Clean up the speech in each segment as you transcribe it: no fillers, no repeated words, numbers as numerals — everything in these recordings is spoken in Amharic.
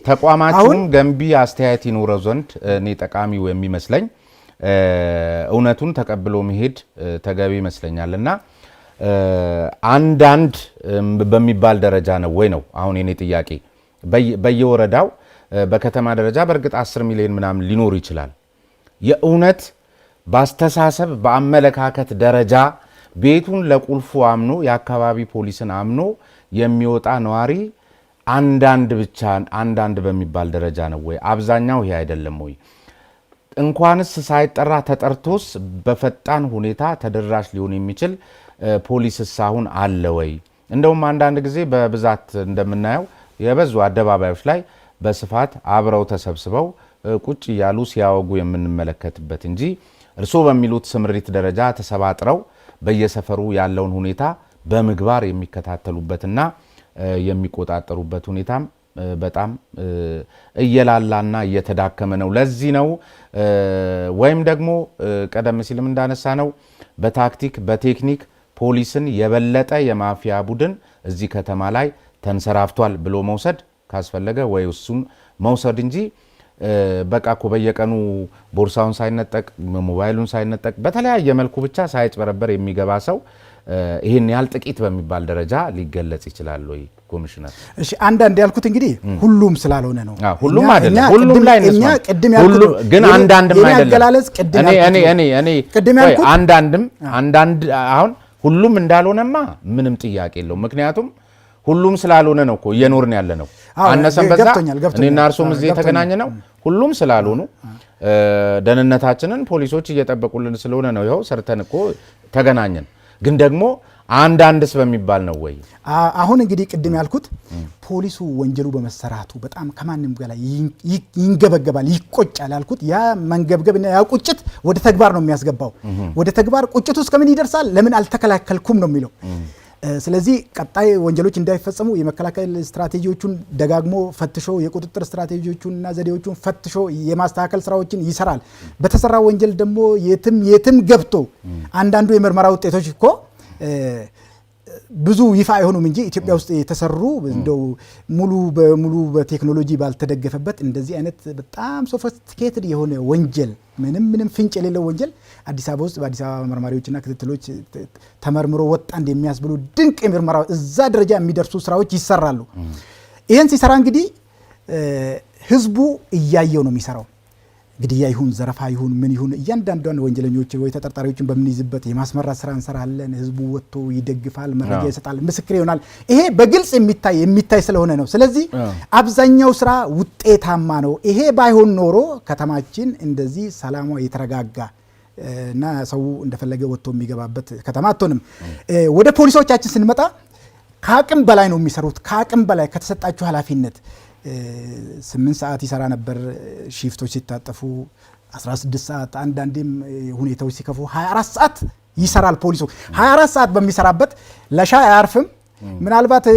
ተቋማችሁም ገንቢ አስተያየት ይኖረው ዘንድ እኔ ጠቃሚው የሚመስለኝ እውነቱን ተቀብሎ መሄድ ተገቢ ይመስለኛልና አንዳንድ በሚባል ደረጃ ነው ወይ ነው አሁን የኔ ጥያቄ በየወረዳው በከተማ ደረጃ በርግጥ 10 ሚሊዮን ምናምን ሊኖር ይችላል የእውነት ባስተሳሰብ በአመለካከት ደረጃ ቤቱን ለቁልፉ አምኖ የአካባቢ ፖሊስን አምኖ የሚወጣ ነዋሪ አንዳንድ በሚባል ደረጃ ነው ወይ አብዛኛው ይሄ አይደለም ወይ እንኳንስ ሳይጠራ ተጠርቶስ በፈጣን ሁኔታ ተደራሽ ሊሆን የሚችል ፖሊስስ አሁን አለ ወይ እንደውም አንዳንድ ጊዜ በብዛት እንደምናየው የበዙ አደባባዮች ላይ በስፋት አብረው ተሰብስበው ቁጭ ያሉ ሲያወጉ የምንመለከትበት እንጂ እርሶ በሚሉት ስምሪት ደረጃ ተሰባጥረው በየሰፈሩ ያለውን ሁኔታ በምግባር የሚከታተሉበትና የሚቆጣጠሩበት ሁኔታም በጣም እየላላና እየተዳከመ ነው ለዚህ ነው ወይም ደግሞ ቀደም ሲልም እንዳነሳ ነው በታክቲክ በቴክኒክ ፖሊስን የበለጠ የማፊያ ቡድን እዚህ ከተማ ላይ ተንሰራፍቷል ብሎ መውሰድ ካስፈለገ ወይ እሱን መውሰድ እንጂ በቃ እኮ በየቀኑ ቦርሳውን ሳይነጠቅ ሞባይሉን ሳይነጠቅ በተለያየ መልኩ ብቻ ሳይጭበረበር የሚገባ ሰው ይሄን ያህል ጥቂት በሚባል ደረጃ ሊገለጽ ይችላል ወይ ኮሚሽነር? እሺ አንዳንድ ያልኩት እንግዲህ ሁሉም ስላልሆነ ነው። ሁሉም አይደለም ሁሉም ላይ ነው ቅድም ያልኩት ግን አንዳንድም አይደለም እኔ አንዳንድ አሁን ሁሉም እንዳልሆነማ ምንም ጥያቄ የለውም ምክንያቱም ሁሉም ስላልሆነ ነው እኮ እየኖርን ያለ ነው አነሰም በዛ እኔና እርሶም እዚህ የተገናኘ ነው ሁሉም ስላልሆኑ ደህንነታችንን ፖሊሶች እየጠበቁልን ስለሆነ ነው ይኸው ሰርተን እኮ ተገናኘን ግን ደግሞ አንዳንድስ በሚባል ነው ወይ አሁን እንግዲህ ቅድም ያልኩት ፖሊሱ ወንጀሉ በመሰራቱ በጣም ከማንም ጋር ይንገበገባል ይቆጫል ያልኩት ያ መንገብገብና ያ ቁጭት ወደ ተግባር ነው የሚያስገባው ወደ ተግባር ቁጭቱ እስከምን ይደርሳል ለምን አልተከላከልኩም ነው የሚለው ስለዚህ ቀጣይ ወንጀሎች እንዳይፈጸሙ የመከላከል ስትራቴጂዎቹን ደጋግሞ ፈትሾ የቁጥጥር ስትራቴጂዎቹንና ዘዴዎቹን ፈትሾ የማስተካከል ስራዎችን ይሰራል በተሰራ ወንጀል ደግሞ የትም ገብቶ አንዳንዱ የምርመራ ውጤቶች እኮ ብዙ ይፋ አይሆኑም እንጂ ኢትዮጵያ ውስጥ የተሰሩ እንደው ሙሉ በቴክኖሎጂ ባልተደገፈበት እንደዚህ አይነት በጣም ሶፊስቲኬትድ የሆነ ወንጀል ምንም ፍንጭ የሌለው ወንጀል አዲስ አበባ ውስጥ በአዲስ አበባ መርማሪዎችና ክትትሎች ተመርምሮ ወጣ እንደሚያስብሉ ድንቅ የምርመራ እዛ ደረጃ የሚደርሱ ስራዎች ይሰራሉ ይሄን ሲሰራ እንግዲህ ህዝቡ እያየው ነው የሚሰራው ግድያ ይሁን ዘረፋ ይሁን ምን ይሁን እያንዳንዱን ወንጀለኞች ወይ ተጠርጣሪዎችን በመንይዝበት የማስመራ ስራ እንሰራለን ህዝቡ ወጥቶ ይደግፋል መረጃ ይሰጣል ምስክር ይሆናል ይሄ በግልጽ የሚታይ ስለሆነ ነው ስለዚህ አብዛኛው ስራ ውጤታማ ነው ይሄ ባይሆን ኖሮ ከተማችን እንደዚህ ሰላሟ የተረጋጋ እና ሰው እንደፈለገ ወጥቶ የሚገባበት ከተማ አትሆንም ወደ ፖሊሶቻችን ስንመጣ ከአቅም በላይ ነው የሚሰሩት ከአቅም በላይ ከተሰጣቸው ኃላፊነት 8 ሰዓት ይሰራ ነበር ሺፍቶች ሲታጠፉ 16 ሰዓት አንዳንዴም ሁኔታዎች ሲከፉ 24 ሰዓት ይሰራል ፖሊሱ 24 ሰዓት በሚሰራበት ለሻይ አያርፍም ምናልባት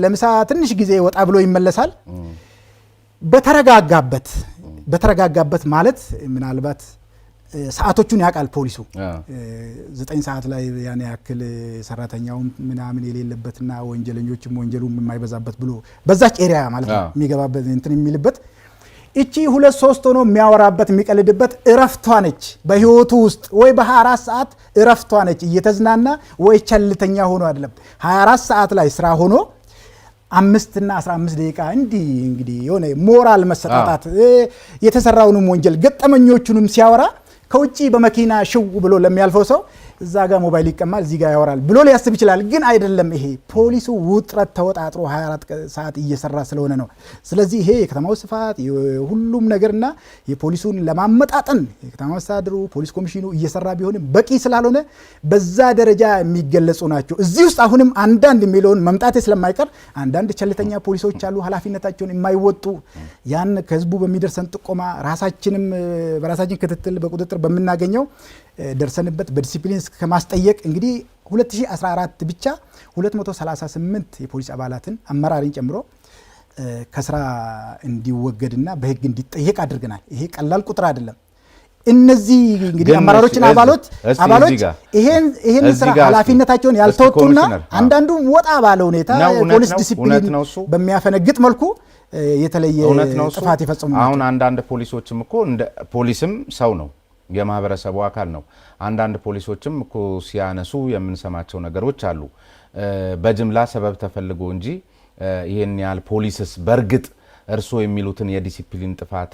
ለምሳ ትንሽ ጊዜ ወጣ ብሎ ይመለሳል በተረጋጋበት ማለት ምናልባት ሰዓቶቹን ያቃል ፖሊሱ 9 ሰዓት ላይ ያኔ ያክል ሰራተኛው ምናምን የሌለበትና ወንጀለኞችም ወንጀሉም የማይበዛበት ብሎ በዛች ኤሪያ ማለት ነው የሚገባበት እንትን የሚልበት እቺ 2-3 ሆኖ የሚያወራበት የሚቀልድበት እረፍቷ ነች በህይወቱ ውስጥ ወይ በ24 ሰዓት እረፍቷ ነች እየተዝናና ወይ ቸልተኛ ሆኖ አይደለም 24 ሰዓት ላይ ስራ ሆኖ 5 እና 15 ደቂቃ እንግዲህ የሆነ ሞራል መሰጣጣት የተሰራውንም ወንጀል ገጠመኞቹንም ሲያወራ ከውጪ በመኪና ሽው ብሎ ለሚያልፈው ሰው እዛ ጋር ሞባይል ይቀማል እዚህ ጋር ያወራል ብሎ ሊያስብ ይችላል ግን አይደለም ይሄ ፖሊሱ ውጥረት ተወጣጥሮ 24 ሰዓት እየሰራ ስለሆነ ነው ስለዚህ ይሄ የከተማው ስፋት ሁሉም ነገርና የፖሊሱን ለማመጣጠን የከተማው አስተዳደሩ ፖሊስ ኮሚሽኑ እየሰራ ቢሆንም በቂ ስላልሆነ በዛ ደረጃ የሚገለጹ ናቸው እዚህ ውስጥ አሁንም አንዳንድ ሚሊዮን መምጣት ስለማይቀር አንዳንድ ቸልተኛ ፖሊሶች አሉ ኃላፊነታቸውን የማይወጡ ያን ከህዝቡ በሚደርሰን ጥቆማ ራሳችንም በራሳችን ክትትል በቁጥጥር በመናገኘው ደርሰንበት በዲሲፕሊን ከማስጠየቅ እንግዲህ 2014 ብቻ 238 የፖሊስ አባላትን አመራሪን ጨምሮ ከስራ እንዲወገድና በህግ እንዲጠየቅ አድርገናል ይሄ ቀላል ቁጥር አይደለም እነዚህ እንግዲህ አመራሮችና አባሎች ይሄን ስራ ኃላፊነታቸውን ያልተወጡና አንዳንዱ ወጣ ባለ ሁኔታ ፖሊስ ዲሲፕሊን በሚያፈነግጥ መልኩ የተለየ ጥፋት ይፈጽሙ። አሁን አንዳንድ ፖሊሶችም እኮ እንደ ፖሊስም ሰው ነው፣ የማህበረሰቡ አካል ነው። አንዳንድ ፖሊሶችም እኮ ሲያነሱ የምንሰማቸው ነገሮች አሉ። በጅምላ ሰበብ ተፈልጎ እንጂ ይሄን ያህል ፖሊስስ በእርግጥ እርሶ የሚሉትን የዲሲፕሊን ጥፋት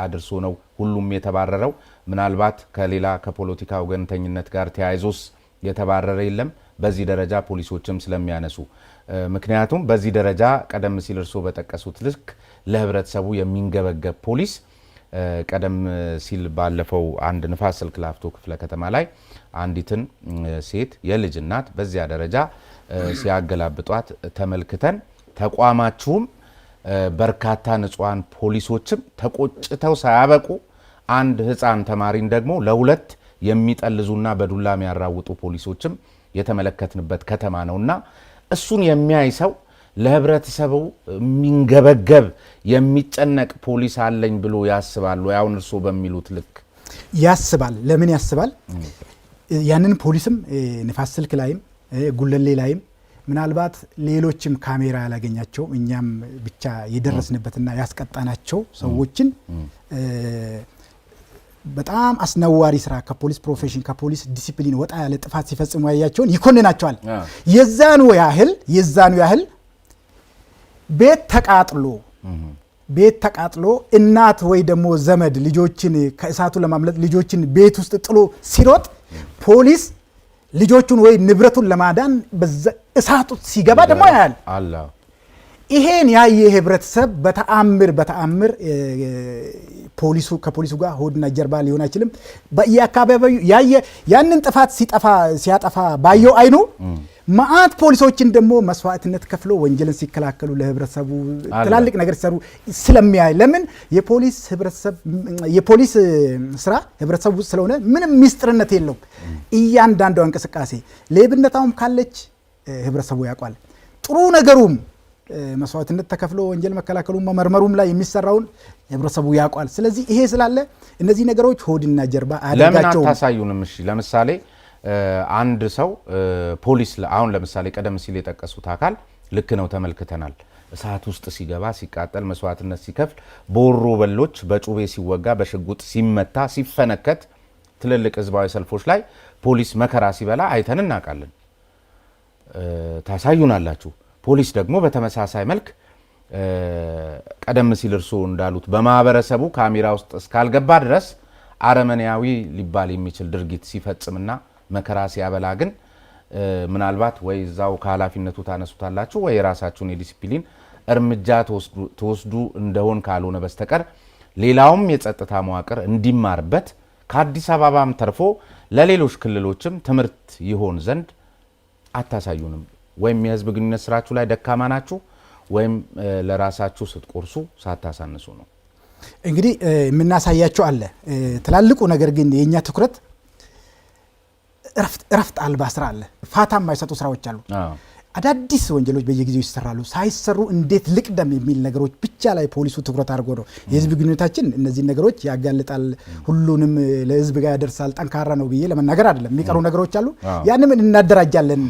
አድርሶ ነው ሁሉም የተባረረው? ምናልባት ከሌላ ከፖለቲካ ወገንተኝነት ጋር ተያይዞስ የተባረረ የለም? በዚህ ደረጃ ፖሊሶችም ስለሚያነሱ ምክንያቱም በዚህ ደረጃ ቀደም ሲል እርሶ በጠቀሱት ልክ ለህብረተሰቡ የሚንገበገብ ፖሊስ ቀደም ሲል ባለፈው አንድ ንፋስ ስልክ ላፍቶ ክፍለ ከተማ ላይ አንዲትን ሴት የልጅ እናት በዚያ ደረጃ ሲያገላብጧት ተመልክተን ተቋማችሁም በርካታ ንጹሃን ፖሊሶችም ተቆጭተው ሳያበቁ አንድ ህፃን ተማሪን ደግሞ ለሁለት የሚጠልዙና በዱላ የሚያራውጡ ፖሊሶችም የተመለከትንበት ከተማ ነውና እሱን የሚያይ ሰው ለህብረተሰቡ የሚንገበገብ የሚጨነቅ ፖሊስ አለኝ ብሎ ያስባል ወይ? አሁን እርሶ በሚሉት ልክ ያስባል። ለምን ያስባል? ያንን ፖሊስም ንፋስ ስልክ ላይም ጉለሌ ላይም ምናልባት ሌሎችም ካሜራ ያላገኛቸው እኛም ብቻ የደረስንበትና ያስቀጣናቸው ሰዎችን ያስነዋሪ አስነዋሪ ስራ ከፖሊስ ፕሮፌሽን ከፖሊስ ዲሲፕሊን ወጣ ያለ ጥፋት ሲፈጽሙ ያያቸውን ይኮንናቸዋል። የዛኑ ያህል ቤት ተቃጥሎ እናት ወይ ደግሞ ዘመድ ልጆችን ከእሳቱ ለማምለጥ ልጆችን ቤት ውስጥ ጥሎ ሲሮጥ ፖሊስ ልጆቹን ወይ ንብረቱን ለማዳን እሳቱ ሲገባ ደግሞ ያያል። ይሄን ያየ ህብረተሰብ በተአምር ከፖሊሱ ጋር ሆድና ጀርባ ሊሆን አይችልም። በየአካባቢው ያንን ጥፋት ሲያጠፋ ባየው አይኑ ማአት ፖሊሶችን ደግሞ መስዋዕትነት ከፍሎ ወንጀልን ሲከላከሉ ለህብረተሰቡ ትላልቅ ነገር ሲሰሩ ስለሚያይ ለምን የፖሊስ ስራ ህብረተሰቡ ስለሆነ ምንም ሚስጥርነት የለውም። እያንዳንዱ እንቅስቃሴ ሌብነታውም ካለች ህብረተሰቡ ያውቃል። ጥሩ ነገሩም መስዋዕትነት ተከፍሎ ወንጀል መከላከሉ መመርመሩም ላይ የሚሰራውን ህብረተሰቡ ያውቃል። ስለዚህ ይሄ ስላለ እነዚህ ነገሮች ሆድና ጀርባ አድርጋቸው ለምን አታሳዩንም? እሺ ለምሳሌ አንድ ሰው ፖሊስ አሁን ለምሳሌ ቀደም ሲል የጠቀሱት አካል ልክ ነው ተመልክተናል። እሳት ውስጥ ሲገባ ሲቃጠል መስዋዕትነት ሲከፍል በወሮ በሎች በጩቤ ሲወጋ በሽጉጥ ሲመታ ሲፈነከት ትልልቅ ህዝባዊ ሰልፎች ላይ ፖሊስ መከራ ሲበላ አይተን እናውቃለን። ታሳዩናላችሁ። ፖሊስ ደግሞ በተመሳሳይ መልክ ቀደም ሲል እርሶ እንዳሉት በማህበረሰቡ ካሜራ ውስጥ እስካልገባ ድረስ አረመኔያዊ ሊባል የሚችል ድርጊት ሲፈጽምና መከራ ሲያበላ ግን ምናልባት ወይ እዛው ከኃላፊነቱ ታነሱታላችሁ ወይ የራሳችሁን የዲሲፕሊን እርምጃ ተወስዱ እንደሆን ካልሆነ በስተቀር ሌላውም የጸጥታ መዋቅር እንዲማርበት ከአዲስ አበባም ተርፎ ለሌሎች ክልሎችም ትምህርት ይሆን ዘንድ አታሳዩንም? ወይም የህዝብ ግንኙነት ስራችሁ ላይ ደካማ ናችሁ ወይም ለራሳችሁ ስትቆርሱ ሳታሳንሱ ነው? እንግዲህ የምናሳያቸው አለ። ትላልቁ ነገር ግን የኛ ትኩረት እረፍት አልባ ስራ አለ። ፋታ የማይሰጡ ስራዎች አሉ። አዳዲስ ወንጀሎች በየጊዜው ይሰራሉ። ሳይሰሩ እንዴት ልቅደም የሚል ነገሮች ብቻ ላይ ፖሊሱ ትኩረት አድርጎ ነው። የህዝብ ግንኙነታችን እነዚህ ነገሮች ያጋልጣል፣ ሁሉንም ለህዝብ ጋር ያደርሳል፣ ጠንካራ ነው ብዬ ለመናገር አይደለም። የሚቀሩ ነገሮች አሉ። ያንም እናደራጃለን።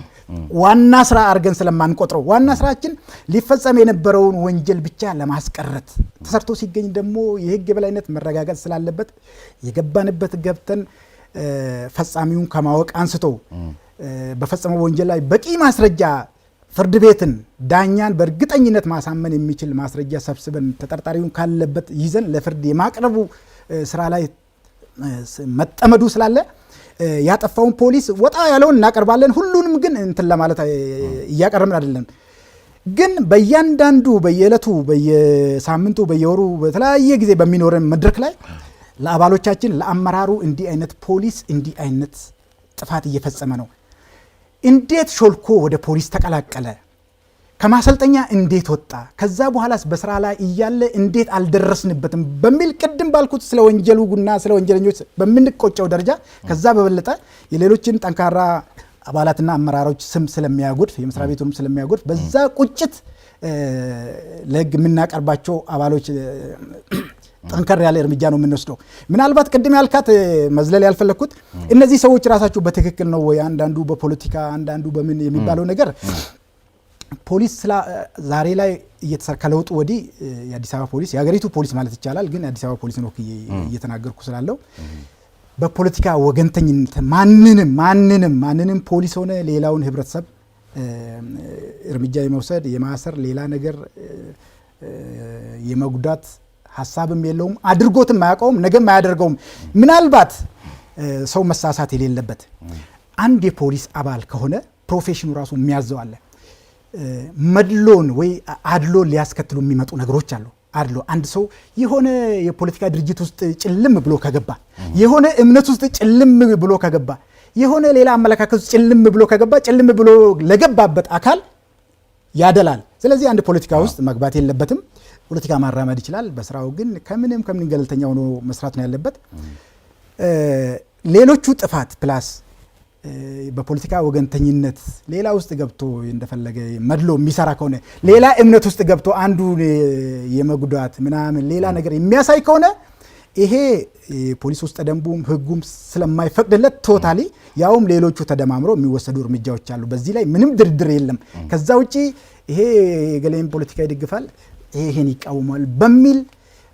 ዋና ስራ አድርገን ስለማንቆጥረው ዋና ስራችን ሊፈጸም የነበረውን ወንጀል ብቻ ለማስቀረት ተሰርቶ ሲገኝ ደግሞ የህግ የበላይነት መረጋገጥ ስላለበት የገባንበት ገብተን ፈጻሚውን ከማወቅ አንስቶ በፈጸመው ወንጀል ላይ በቂ ማስረጃ ፍርድ ቤትን ዳኛን በእርግጠኝነት ማሳመን የሚችል ማስረጃ ሰብስበን ተጠርጣሪውን ካለበት ይዘን ለፍርድ የማቅረቡ ስራ ላይ መጠመዱ ስላለ ያጠፋውን ፖሊስ ወጣ ያለውን እናቀርባለን። ሁሉንም ግን እንትን ለማለት እያቀረብን አይደለም። ግን በእያንዳንዱ በየዕለቱ በየሳምንቱ በየወሩ በተለያየ ጊዜ በሚኖረን መድረክ ላይ ለአባሎቻችን ለአመራሩ እንዲህ አይነት ፖሊስ እንዲህ አይነት ጥፋት እየፈጸመ ነው፣ እንዴት ሾልኮ ወደ ፖሊስ ተቀላቀለ፣ ከማሰልጠኛ እንዴት ወጣ፣ ከዛ በኋላስ በስራ ላይ እያለ እንዴት አልደረስንበትም በሚል ቅድም ባልኩት ስለ ወንጀሉና ስለ ወንጀለኞች በምንቆጨው ደረጃ ከዛ በበለጠ የሌሎችን ጠንካራ አባላትና አመራሮች ስም ስለሚያጎድፍ የመስሪያ ቤቱንም ስለሚያጎድፍ በዛ ቁጭት ለህግ የምናቀርባቸው አባሎች ጠንከር ያለ እርምጃ ነው የምንወስደው። ምናልባት ቅድም ያልካት መዝለል ያልፈለኩት እነዚህ ሰዎች ራሳቸው በትክክል ነው ወይ አንዳንዱ በፖለቲካ አንዳንዱ በምን የሚባለው ነገር ፖሊስ ዛሬ ላይ እየተሰራ ከለውጡ ወዲህ የአዲስ አበባ ፖሊስ የሀገሪቱ ፖሊስ ማለት ይቻላል፣ ግን የአዲስ አበባ ፖሊስን ወክዬ እየተናገርኩ ስላለው በፖለቲካ ወገንተኝነት ማንንም ፖሊስ ሆነ ሌላውን ህብረተሰብ እርምጃ የመውሰድ የማሰር ሌላ ነገር የመጉዳት ሀሳብም የለውም፣ አድርጎትም አያውቀውም፣ ነገም አያደርገውም። ምናልባት ሰው መሳሳት የሌለበት አንድ የፖሊስ አባል ከሆነ ፕሮፌሽኑ ራሱ የሚያዘው አለ። መድሎን ወይ አድሎን ሊያስከትሉ የሚመጡ ነገሮች አሉ። አድሎ አንድ ሰው የሆነ የፖለቲካ ድርጅት ውስጥ ጭልም ብሎ ከገባ፣ የሆነ እምነት ውስጥ ጭልም ብሎ ከገባ፣ የሆነ ሌላ አመለካከት ውስጥ ጭልም ብሎ ከገባ፣ ጭልም ብሎ ለገባበት አካል ያደላል። ስለዚህ አንድ ፖለቲካ ውስጥ መግባት የለበትም። ፖለቲካ ማራመድ ይችላል፣ በስራው ግን ከምን ገለልተኛ ሆኖ መስራት ነው ያለበት። ሌሎቹ ጥፋት ፕላስ በፖለቲካ ወገንተኝነት ሌላ ውስጥ ገብቶ እንደፈለገ መድሎ የሚሰራ ከሆነ ሌላ እምነት ውስጥ ገብቶ አንዱ የመጉዳት ምናምን ሌላ ነገር የሚያሳይ ከሆነ ይሄ ፖሊስ ውስጥ ደንቡም ህጉም ስለማይፈቅድለት ቶታሊ ያውም ሌሎቹ ተደማምረው የሚወሰዱ እርምጃዎች አሉ። በዚህ ላይ ምንም ድርድር የለም። ከዛ ውጪ ይሄ የገሌን ፖለቲካ ይደግፋል ይሄን ይቃወማል በሚል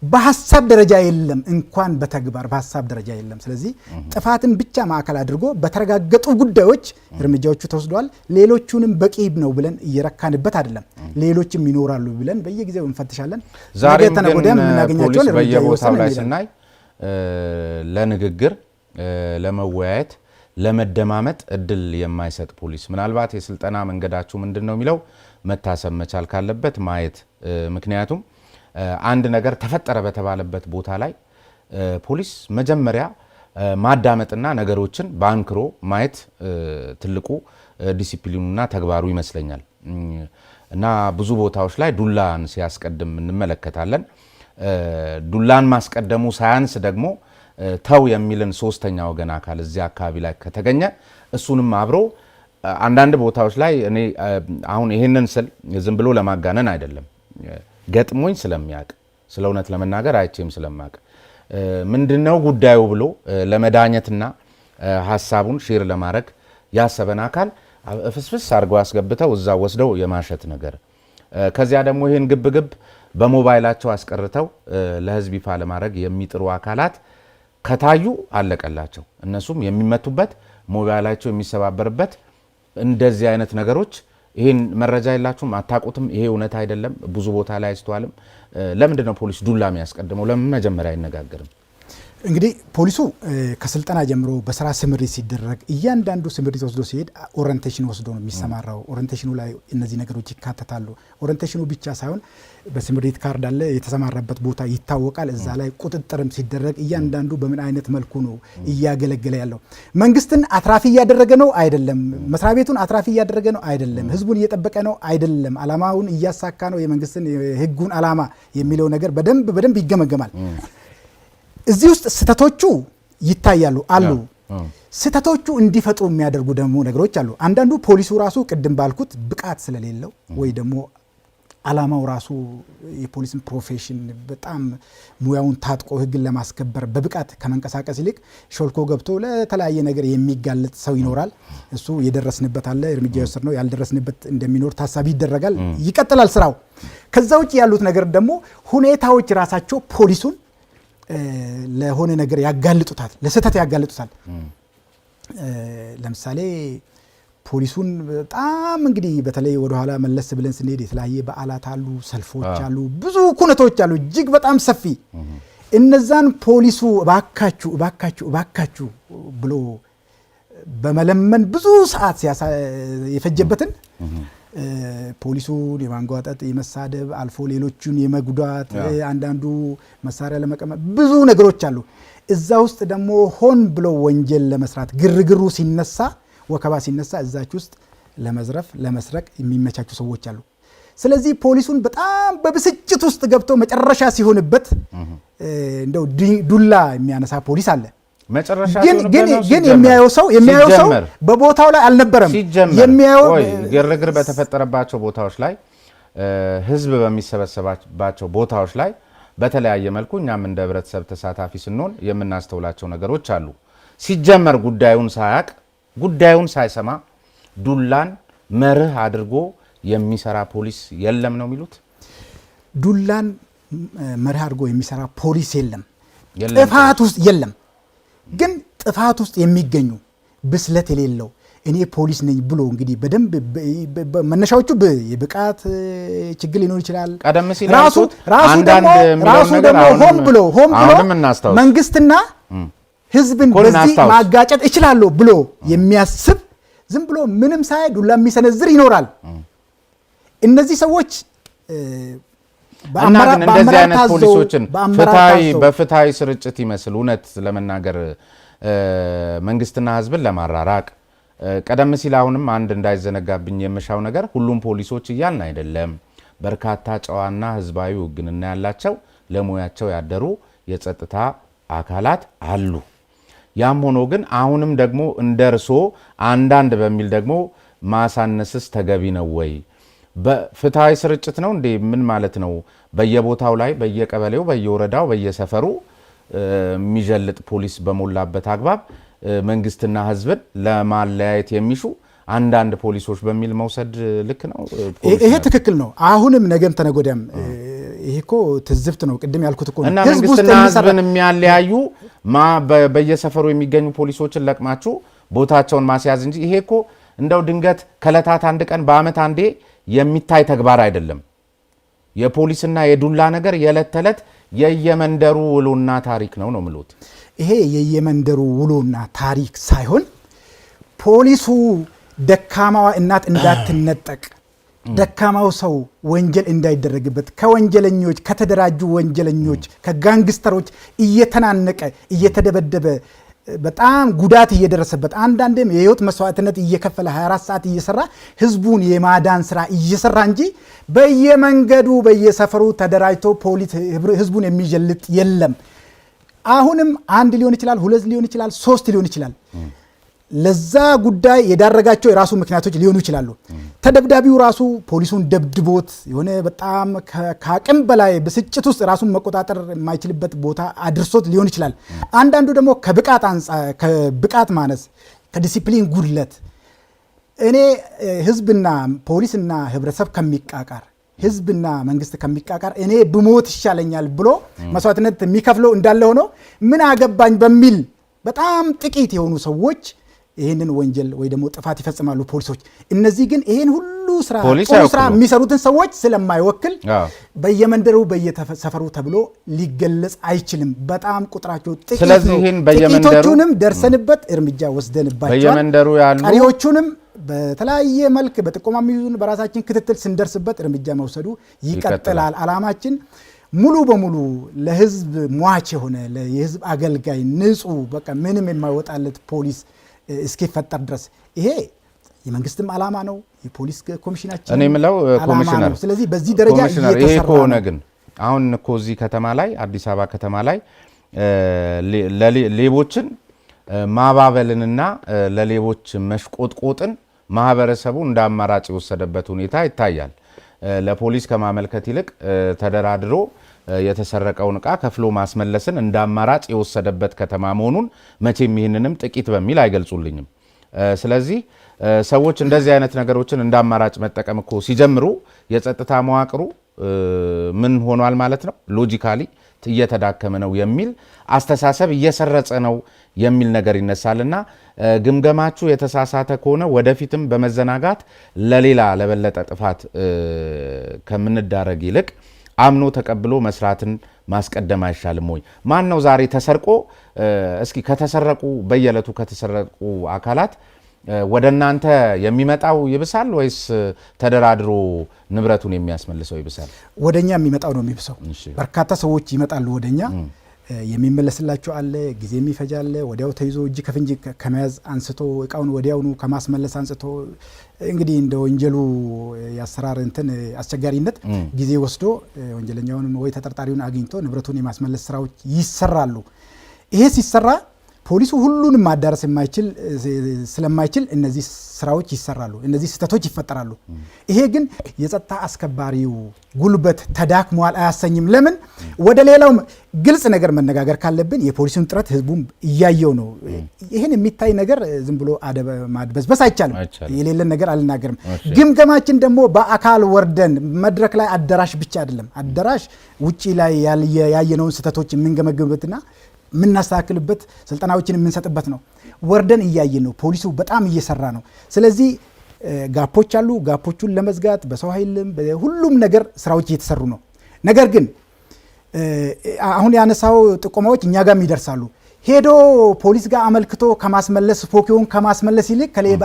በሐሳብ ደረጃ የለም፣ እንኳን በተግባር በሐሳብ ደረጃ የለም። ስለዚህ ጥፋትን ብቻ ማዕከል አድርጎ በተረጋገጡ ጉዳዮች እርምጃዎቹ ተወስደዋል። ሌሎቹንም በቂ ነው ብለን እየረካንበት አይደለም። ሌሎችም ይኖራሉ ብለን በየጊዜው እንፈትሻለን። ዛሬ ግን ፖሊስ በየቦታው ላይ ስናይ ለንግግር፣ ለመወያየት፣ ለመደማመጥ እድል የማይሰጥ ፖሊስ። ምናልባት የስልጠና መንገዳችሁ ምንድነው የሚለው መታሰብ መቻል ካለበት ማየት። ምክንያቱም አንድ ነገር ተፈጠረ በተባለበት ቦታ ላይ ፖሊስ መጀመሪያ ማዳመጥና ነገሮችን በአንክሮ ማየት ትልቁ ዲሲፕሊኑና ተግባሩ ይመስለኛል። እና ብዙ ቦታዎች ላይ ዱላን ሲያስቀድም እንመለከታለን። ዱላን ማስቀደሙ ሳያንስ ደግሞ ተው የሚልን ሶስተኛ ወገን አካል እዚህ አካባቢ ላይ ከተገኘ እሱንም አብሮ አንዳንድ ቦታዎች ላይ እኔ አሁን ይሄንን ስል ዝም ብሎ ለማጋነን አይደለም፣ ገጥሞኝ ስለሚያውቅ ስለ እውነት ለመናገር አይቼም ስለማውቅ ምንድነው ጉዳዩ ብሎ ለመዳኘትና ሐሳቡን ሼር ለማድረግ ያሰበን አካል ፍስፍስ አድርገው አስገብተው እዛ ወስደው የማሸት ነገር፣ ከዚያ ደግሞ ይሄን ግብግብ በሞባይላቸው አስቀርተው ለህዝብ ይፋ ለማድረግ የሚጥሩ አካላት ከታዩ አለቀላቸው። እነሱም የሚመቱበት ሞባይላቸው የሚሰባበርበት እንደዚህ አይነት ነገሮች። ይሄን መረጃ የላችሁም አታቁትም፣ ይሄ እውነት አይደለም፣ ብዙ ቦታ ላይ አይስተዋልም። ለምንድን ነው ፖሊስ ዱላ የሚያስቀድመው? ለምን መጀመሪያ አይነጋገርም? እንግዲህ ፖሊሱ ከስልጠና ጀምሮ በስራ ስምሪት ሲደረግ እያንዳንዱ ስምሪት ወስዶ ሲሄድ ኦሪንቴሽን ወስዶ ነው የሚሰማራው። ኦሪንቴሽኑ ላይ እነዚህ ነገሮች ይካተታሉ። ኦሪንቴሽኑ ብቻ ሳይሆን በስምሪት ካርድ አለ፣ የተሰማራበት ቦታ ይታወቃል። እዛ ላይ ቁጥጥርም ሲደረግ እያንዳንዱ በምን አይነት መልኩ ነው እያገለገለ ያለው፣ መንግስትን አትራፊ እያደረገ ነው አይደለም፣ መስሪያ ቤቱን አትራፊ እያደረገ ነው አይደለም፣ ህዝቡን እየጠበቀ ነው አይደለም፣ አላማውን እያሳካ ነው የመንግስትን የህጉን አላማ የሚለው ነገር በደንብ ይገመገማል። እዚህ ውስጥ ስህተቶቹ ይታያሉ አሉ። ስህተቶቹ እንዲፈጥሩ የሚያደርጉ ደግሞ ነገሮች አሉ። አንዳንዱ ፖሊሱ ራሱ ቅድም ባልኩት ብቃት ስለሌለው ወይ ደግሞ አላማው ራሱ የፖሊስን ፕሮፌሽን በጣም ሙያውን ታጥቆ ህግን ለማስከበር በብቃት ከመንቀሳቀስ ይልቅ ሾልኮ ገብቶ ለተለያየ ነገር የሚጋለጥ ሰው ይኖራል። እሱ የደረስንበት አለ፣ እርምጃ የወሰድነው ያልደረስንበት እንደሚኖር ታሳቢ ይደረጋል፣ ይቀጥላል ስራው። ከዛ ውጭ ያሉት ነገር ደግሞ ሁኔታዎች ራሳቸው ፖሊሱን ለሆነ ነገር ያጋልጡታል፣ ለስህተት ያጋልጡታል። ለምሳሌ ፖሊሱን በጣም እንግዲህ በተለይ ወደኋላ መለስ ብለን ስንሄድ የተለያየ በዓላት አሉ፣ ሰልፎች አሉ፣ ብዙ ኩነቶች አሉ፣ እጅግ በጣም ሰፊ። እነዛን ፖሊሱ እባካችሁ ብሎ በመለመን ብዙ ሰዓት የፈጀበትን ፖሊሱን የማንጓጠጥ የመሳደብ አልፎ ሌሎቹን የመጉዳት አንዳንዱ መሳሪያ ለመቀመጥ ብዙ ነገሮች አሉ። እዛ ውስጥ ደግሞ ሆን ብሎ ወንጀል ለመስራት ግርግሩ ሲነሳ፣ ወከባ ሲነሳ እዛች ውስጥ ለመዝረፍ ለመስረቅ የሚመቻቹ ሰዎች አሉ። ስለዚህ ፖሊሱን በጣም በብስጭት ውስጥ ገብቶ መጨረሻ ሲሆንበት እንደው ዱላ የሚያነሳ ፖሊስ አለ። ግን የሚያየው ሰው በቦታው ላይ አልነበረም። የሚያየው ግርግር በተፈጠረባቸው ቦታዎች ላይ ህዝብ በሚሰበሰባቸው ቦታዎች ላይ በተለያየ መልኩ እኛም እንደ ህብረተሰብ ተሳታፊ ስንሆን የምናስተውላቸው ነገሮች አሉ። ሲጀመር ጉዳዩን ሳይሰማ ዱላን መርህ አድርጎ የሚሰራ ፖሊስ የለም ነው የሚሉት? ዱላን መርህ አድርጎ የሚሰራ ፖሊስ የለም። ጥፋት ውስጥ የለም። ግን ጥፋት ውስጥ የሚገኙ ብስለት የሌለው እኔ ፖሊስ ነኝ ብሎ እንግዲህ በደንብ መነሻዎቹ የብቃት ችግር ሊኖር ይችላል። ቀደም ሲል ራሱ ደግሞ ሆን ብሎ መንግስትና ህዝብን በዚህ ማጋጨት እችላለሁ ብሎ የሚያስብ ዝም ብሎ ምንም ሳይ ዱላ የሚሰነዝር ይኖራል። እነዚህ ሰዎች እንደዚህ አይነት ፖሊሶችን በፍትሃዊ ስርጭት ይመስል እውነት ለመናገር መንግስትና ህዝብን ለማራራቅ ቀደም ሲል አሁንም አንድ እንዳይዘነጋብኝ የምሻው ነገር ሁሉም ፖሊሶች እያልን አይደለም። በርካታ ጨዋና ህዝባዊ ውግንና ያላቸው ለሙያቸው ያደሩ የጸጥታ አካላት አሉ። ያም ሆኖ ግን አሁንም ደግሞ እንደርሶ አንዳንድ በሚል ደግሞ ማሳነስስ ተገቢ ነው ወይ? በፍትሃዊ ስርጭት ነው እንዴ? ምን ማለት ነው? በየቦታው ላይ በየቀበሌው በየወረዳው በየሰፈሩ የሚጀልጥ ፖሊስ በሞላበት አግባብ መንግስትና ህዝብን ለማለያየት የሚሹ አንዳንድ ፖሊሶች በሚል መውሰድ ልክ ነው? ይሄ ትክክል ነው። አሁንም ነገም ተነጎዳም ይሄ እኮ ትዝብት ነው። ቅድም ያልኩት እኮ እና መንግስትና ህዝብን የሚያለያዩ በየሰፈሩ የሚገኙ ፖሊሶችን ለቅማችሁ ቦታቸውን ማስያዝ እንጂ ይሄ እኮ እንደው ድንገት ከለታት አንድ ቀን በአመት አንዴ የሚታይ ተግባር አይደለም። የፖሊስና የዱላ ነገር የዕለት ተዕለት የየመንደሩ ውሎና ታሪክ ነው ነው ምሉት። ይሄ የየመንደሩ ውሎና ታሪክ ሳይሆን ፖሊሱ ደካማዋ እናት እንዳትነጠቅ፣ ደካማው ሰው ወንጀል እንዳይደረግበት ከወንጀለኞች ከተደራጁ ወንጀለኞች ከጋንግስተሮች እየተናነቀ እየተደበደበ በጣም ጉዳት እየደረሰበት አንዳንዴም የህይወት መስዋዕትነት እየከፈለ 24 ሰዓት እየሰራ ህዝቡን የማዳን ስራ እየሰራ እንጂ በየመንገዱ በየሰፈሩ ተደራጅቶ ፖሊስ ህዝቡን የሚጀልጥ የለም። አሁንም አንድ ሊሆን ይችላል፣ ሁለት ሊሆን ይችላል፣ ሶስት ሊሆን ይችላል። ለዛ ጉዳይ የዳረጋቸው የራሱ ምክንያቶች ሊሆኑ ይችላሉ። ተደብዳቢው ራሱ ፖሊሱን ደብድቦት የሆነ በጣም ከአቅም በላይ ብስጭት ውስጥ ራሱን መቆጣጠር የማይችልበት ቦታ አድርሶት ሊሆን ይችላል። አንዳንዱ ደግሞ ከብቃት ማነስ፣ ከዲሲፕሊን ጉድለት እኔ ህዝብና ፖሊስና ህብረተሰብ ከሚቃቃር ህዝብና መንግስት ከሚቃቃር እኔ ብሞት ይሻለኛል ብሎ መስዋዕትነት የሚከፍለው እንዳለ ሆኖ ምን አገባኝ በሚል በጣም ጥቂት የሆኑ ሰዎች ይህንን ወንጀል ወይ ደግሞ ጥፋት ይፈጽማሉ ፖሊሶች። እነዚህ ግን ይህን ሁሉ ስራ የሚሰሩትን ሰዎች ስለማይወክል በየመንደሩ በየሰፈሩ ተብሎ ሊገለጽ አይችልም። በጣም ቁጥራቸው ጥቂት ነው። ጥቂቶቹንም ደርሰንበት እርምጃ ወስደንባቸዋል። ቀሪዎቹንም በተለያየ መልክ በጥቆማ የሚይዙን በራሳችን ክትትል ስንደርስበት እርምጃ መውሰዱ ይቀጥላል። አላማችን ሙሉ በሙሉ ለህዝብ ሟች የሆነ የህዝብ አገልጋይ ንጹህ በቃ ምንም የማይወጣለት ፖሊስ እስኪፈጠር ድረስ ይሄ የመንግስትም አላማ ነው፣ የፖሊስ ኮሚሽናችን እኔ ምለው ኮሚሽነር። ስለዚህ በዚህ ደረጃ ይሄ ከሆነ ግን አሁን እኮ እዚህ ከተማ ላይ አዲስ አበባ ከተማ ላይ ሌቦችን ማባበልንና ለሌቦች መሽቆጥቆጥን ማህበረሰቡ እንደ አማራጭ የወሰደበት ሁኔታ ይታያል። ለፖሊስ ከማመልከት ይልቅ ተደራድሮ የተሰረቀውን ዕቃ ከፍሎ ማስመለስን እንደ አማራጭ የወሰደበት ከተማ መሆኑን መቼም ይህንንም ጥቂት በሚል አይገልጹልኝም። ስለዚህ ሰዎች እንደዚህ አይነት ነገሮችን እንደ አማራጭ መጠቀም እኮ ሲጀምሩ የጸጥታ መዋቅሩ ምን ሆኗል ማለት ነው? ሎጂካሊ እየተዳከመ ነው የሚል አስተሳሰብ እየሰረጸ ነው የሚል ነገር ይነሳልና ግምገማችሁ የተሳሳተ ከሆነ ወደፊትም በመዘናጋት ለሌላ ለበለጠ ጥፋት ከምንዳረግ ይልቅ አምኖ ተቀብሎ መስራትን ማስቀደም አይሻልም ወይ? ማን ነው ዛሬ ተሰርቆ እስኪ ከተሰረቁ በየዕለቱ ከተሰረቁ አካላት ወደ እናንተ የሚመጣው ይብሳል ወይስ ተደራድሮ ንብረቱን የሚያስመልሰው ይብሳል? ወደኛ የሚመጣው ነው የሚብሰው። በርካታ ሰዎች ይመጣሉ ወደኛ፣ የሚመለስላቸው አለ፣ ጊዜ የሚፈጃል። ወዲያው ተይዞ እጅ ከፍንጅ ከመያዝ አንስቶ እቃውን ወዲያውኑ ከማስመለስ አንስቶ እንግዲህ እንደ ወንጀሉ ያሰራር እንትን አስቸጋሪነት ጊዜ ወስዶ ወንጀለኛውን ወይ ተጠርጣሪውን አግኝቶ ንብረቱን የማስመለስ ስራዎች ይሰራሉ። ይሄ ሲሰራ ፖሊሱ ሁሉንም ማዳረስ ስለማይችል እነዚህ ስራዎች ይሰራሉ፣ እነዚህ ስህተቶች ይፈጠራሉ። ይሄ ግን የጸጥታ አስከባሪው ጉልበት ተዳክሟል አያሰኝም። ለምን ወደ ሌላው ግልጽ ነገር መነጋገር ካለብን የፖሊሱን ጥረት ህዝቡም እያየው ነው። ይህን የሚታይ ነገር ዝም ብሎ ማድበስበስ አይቻልም። የሌለን ነገር አልናገርም። ግምገማችን ደግሞ በአካል ወርደን መድረክ ላይ አዳራሽ ብቻ አይደለም። አዳራሽ ውጪ ላይ ያየነውን ስህተቶች የምንገመግምበትና የምናስተካክልበት ስልጠናዎችን የምንሰጥበት ነው። ወርደን እያየን ነው። ፖሊሱ በጣም እየሰራ ነው። ስለዚህ ጋፖች አሉ። ጋፖቹን ለመዝጋት በሰው ኃይልም ሁሉም ነገር ስራዎች እየተሰሩ ነው። ነገር ግን አሁን ያነሳው ጥቆማዎች እኛ ጋርም ይደርሳሉ። ሄዶ ፖሊስ ጋር አመልክቶ ከማስመለስ ፎኪውን ከማስመለስ ይልቅ ከሌባ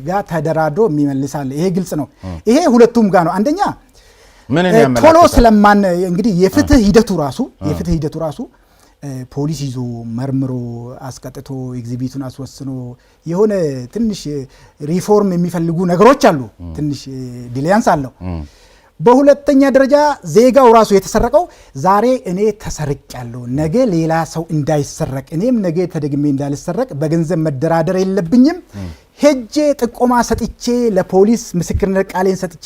ጋር ተደራዶ የሚመልሳል። ይሄ ግልጽ ነው። ይሄ ሁለቱም ጋር ነው። አንደኛ ቶሎ ስለማን እንግዲህ የፍትህ ሂደቱ ራሱ ፖሊስ ይዞ መርምሮ አስቀጥቶ ኤግዚቢቱን አስወስኖ የሆነ ትንሽ ሪፎርም የሚፈልጉ ነገሮች አሉ። ትንሽ ዲሊያንስ አለው። በሁለተኛ ደረጃ ዜጋው ራሱ የተሰረቀው ዛሬ እኔ ተሰርቄያለሁ፣ ነገ ሌላ ሰው እንዳይሰረቅ፣ እኔም ነገ ተደግሜ እንዳልሰረቅ በገንዘብ መደራደር የለብኝም። ሄጄ ጥቆማ ሰጥቼ ለፖሊስ ምስክርነት ቃሌን ሰጥቼ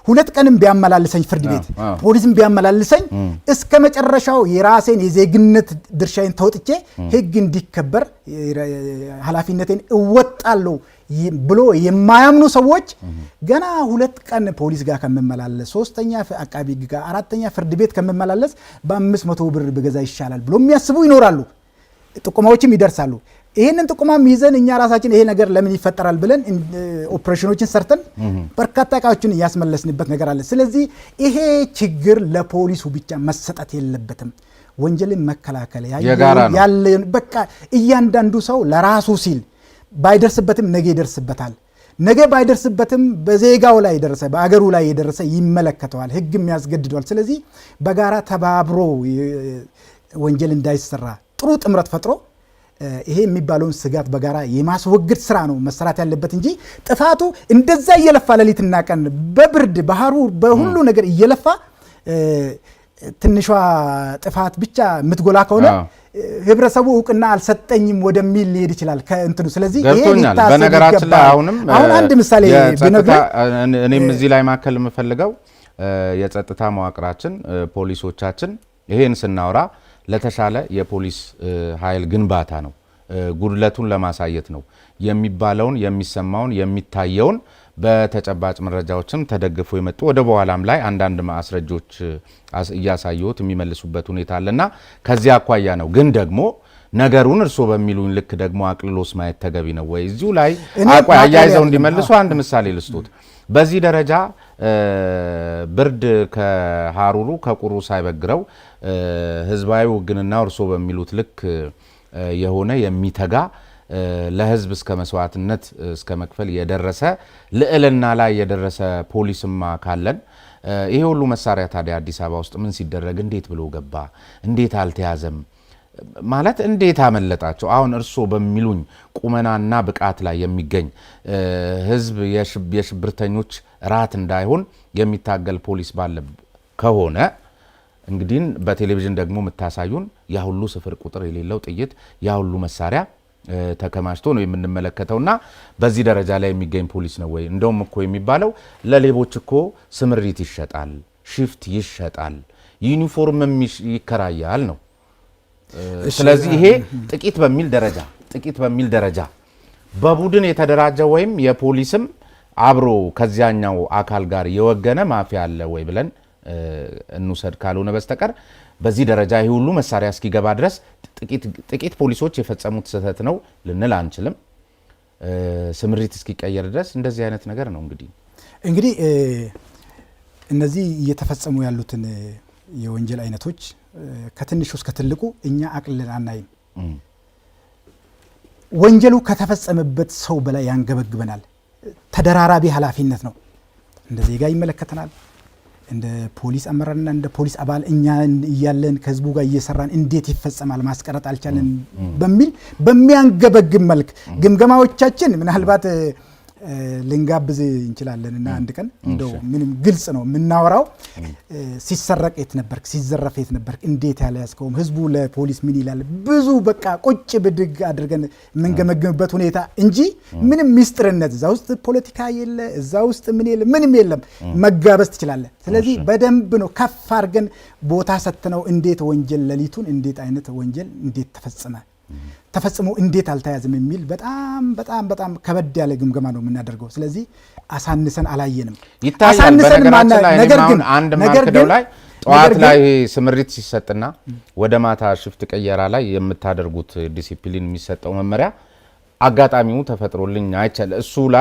2 ቀንም ቢያመላልሰኝ ፍርድ ቤት ፖሊስም ቢያመላልሰኝ እስከ መጨረሻው የራሴን የዜግነት ድርሻዬን ተወጥቼ ህግ እንዲከበር ኃላፊነቴን እወጣለሁ ብሎ የማያምኑ ሰዎች ገና 2 ቀን ፖሊስ ጋር ከመመላለስ 3ኛ አቃቢ ህግ ጋር 4ኛ ፍርድ ቤት ከመመላለስ በ500 ብር በገዛ ይሻላል ብሎ የሚያስቡ ይኖራሉ። ጥቆማዎችም ይደርሳሉ። ይህንን ጥቆማም ይዘን እኛ ራሳችን ይሄ ነገር ለምን ይፈጠራል ብለን ኦፕሬሽኖችን ሰርተን በርካታ እቃዎችን እያስመለስንበት ነገር አለ። ስለዚህ ይሄ ችግር ለፖሊሱ ብቻ መሰጠት የለበትም። ወንጀልን መከላከል ያለ በቃ እያንዳንዱ ሰው ለራሱ ሲል ባይደርስበትም ነገ ይደርስበታል። ነገ ባይደርስበትም በዜጋው ላይ የደረሰ በአገሩ ላይ የደረሰ ይመለከተዋል፣ ህግም ያስገድደዋል። ስለዚህ በጋራ ተባብሮ ወንጀል እንዳይሰራ ጥሩ ጥምረት ፈጥሮ ይሄ የሚባለውን ስጋት በጋራ የማስወገድ ስራ ነው መሰራት ያለበት እንጂ ጥፋቱ እንደዛ እየለፋ ሌሊትና ቀን በብርድ በሐሩር በሁሉ ነገር እየለፋ ትንሿ ጥፋት ብቻ የምትጎላ ከሆነ ህብረተሰቡ እውቅና አልሰጠኝም ወደሚል ሊሄድ ይችላል ከእንትኑ። ስለዚህ ይሄ ሊታሰብ በነገራችን ላይ አሁን አንድ ምሳሌ ቢነግረኝ እኔም እዚህ ላይ ማከል የምፈልገው የጸጥታ መዋቅራችን ፖሊሶቻችን ይሄን ስናወራ ለተሻለ የፖሊስ ኃይል ግንባታ ነው፣ ጉድለቱን ለማሳየት ነው። የሚባለውን የሚሰማውን የሚታየውን በተጨባጭ መረጃዎችም ተደግፎ የመጡ ወደ በኋላም ላይ አንዳንድ ማስረጃዎች እያሳዩት የሚመልሱበት ሁኔታ አለና ከዚህ አኳያ ነው። ግን ደግሞ ነገሩን እርሶ በሚሉኝ ልክ ደግሞ አቅልሎስ ማየት ተገቢ ነው ወይ? እዚሁ ላይ አያይዘው እንዲመልሱ አንድ ምሳሌ ልስጡት። በዚህ ደረጃ ብርድ ከሐሩሩ ከቁሩ ሳይበግረው ህዝባዊ ውግንና እርሶ በሚሉት ልክ የሆነ የሚተጋ ለህዝብ እስከ መስዋዕትነት እስከ መክፈል የደረሰ ልዕልና ላይ የደረሰ ፖሊስማ ካለን ይሄ ሁሉ መሳሪያ ታዲያ አዲስ አበባ ውስጥ ምን ሲደረግ እንዴት ብሎ ገባ? እንዴት አልተያዘም? ማለት እንዴት አመለጣቸው? አሁን እርሶ በሚሉኝ ቁመናና ብቃት ላይ የሚገኝ ህዝብ የሽብርተኞች ራት እንዳይሆን የሚታገል ፖሊስ ባለ ከሆነ እንግዲህ በቴሌቪዥን ደግሞ የምታሳዩን ያ ሁሉ ስፍር ቁጥር የሌለው ጥይት ያ ሁሉ መሳሪያ ተከማችቶ ነው የምንመለከተውና በዚህ ደረጃ ላይ የሚገኝ ፖሊስ ነው ወይ? እንደውም እኮ የሚባለው ለሌቦች እኮ ስምሪት ይሸጣል፣ ሽፍት ይሸጣል፣ ዩኒፎርምም ይከራያል ነው። ስለዚህ ይሄ ጥቂት በሚል ደረጃ በቡድን የተደራጀ ወይም የፖሊስም አብሮ ከዚያኛው አካል ጋር የወገነ ማፊያ አለ ወይ ብለን እንውሰድ ካልሆነ በስተቀር በዚህ ደረጃ ይሄ ሁሉ መሳሪያ እስኪገባ ድረስ ጥቂት ፖሊሶች የፈጸሙት ስህተት ነው ልንል አንችልም። ስምሪት እስኪቀየር ድረስ እንደዚህ አይነት ነገር ነው። እንግዲህ እነዚህ እየተፈጸሙ ያሉትን የወንጀል አይነቶች ከትንሹ እስከ ትልቁ እኛ አቅልለን አናይም። ወንጀሉ ከተፈጸመበት ሰው በላይ ያንገበግበናል። ተደራራቢ ኃላፊነት ነው። እንደ ዜጋ ይመለከተናል። እንደ ፖሊስ አመራርና እንደ ፖሊስ አባል እኛ እያለን ከህዝቡ ጋር እየሰራን እንዴት ይፈጸማል ማስቀረጥ አልቻለን በሚል በሚያንገበግብ መልክ ግምገማዎቻችን ምናልባት ልንጋብዝ እንችላለንና አንድ ቀን እንደው ምንም ግልጽ ነው የምናወራው። ሲሰረቅ የት ነበርክ? ሲዘረፍ የት ነበርክ? እንዴት ያልያዝከውም? ህዝቡ ለፖሊስ ምን ይላል? ብዙ በቃ ቁጭ ብድግ አድርገን የምንገመግምበት ሁኔታ እንጂ ምንም ሚስጥርነት እዛ ውስጥ ፖለቲካ የለ፣ እዛ ውስጥ ምን የለ፣ ምንም የለም። መጋበዝ ትችላለህ። ስለዚህ በደንብ ነው ከፍ አድርገን ቦታ ሰጥተነው እንዴት ወንጀል ሌሊቱን እንዴት አይነት ወንጀል እንዴት ተፈጽሞ እንዴት አልተያዝም የሚል በጣም በጣም በጣም ከበድ ያለ ግምገማ ነው የምናደርገው። ስለዚህ አሳንሰን አላየንም። ይታያል። በነገራችን ላይ ግን አንድ ማርክደው ላይ ጠዋት ላይ ስምሪት ሲሰጥና ወደ ማታ ሽፍት ቀየራ ላይ የምታደርጉት ዲሲፕሊን የሚሰጠው መመሪያ አጋጣሚው ተፈጥሮልኝ አይቻል እሱ ላይ